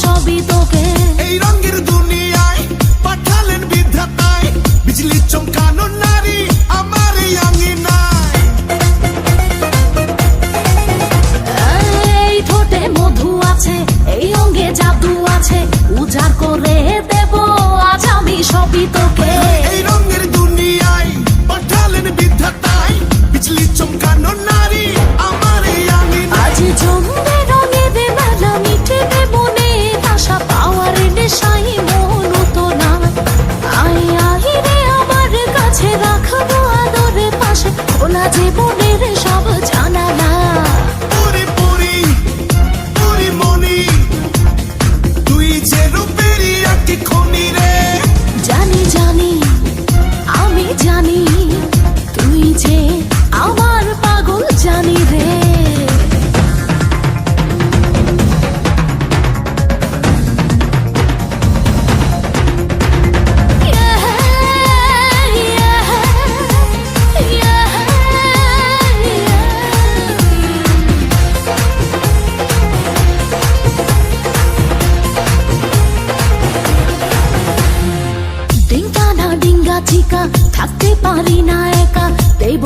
সবই তোকে। এই রঙের দুনিয়ায় পাঠালেন বিধাতায়, বিজলি চমকানো নারী আমার এই আঙিনায়। এই ঠোঁটে মধু আছে, এই অঙ্গে জাদু আছে, উজাড় করে দেব আজ আমি সবই তোকে। এই রঙের দুনিয়ায় পাঠালেন বিধাতায়, বিজলি চমকানো নারী আমার এই আঙিনায়। আজ জমবে রঙের মেলা, মিটেবে মনে আশা, পাওয়ার নেশাই মন তো না। আয় আয় রে আমার কাছে, রাখবো আদরে পাশে, খোলা জীবনের সব জানালা। পুরি পুরি পুরি মনি, তুই যে রূপেরই একটি খনি রে। জানি জানি আমি জানি, তুই যে আমার পাগল জানি রে। ডিঙ্কা না ডিঙ্গা চিকা, থাকতে পারি না একা, দেব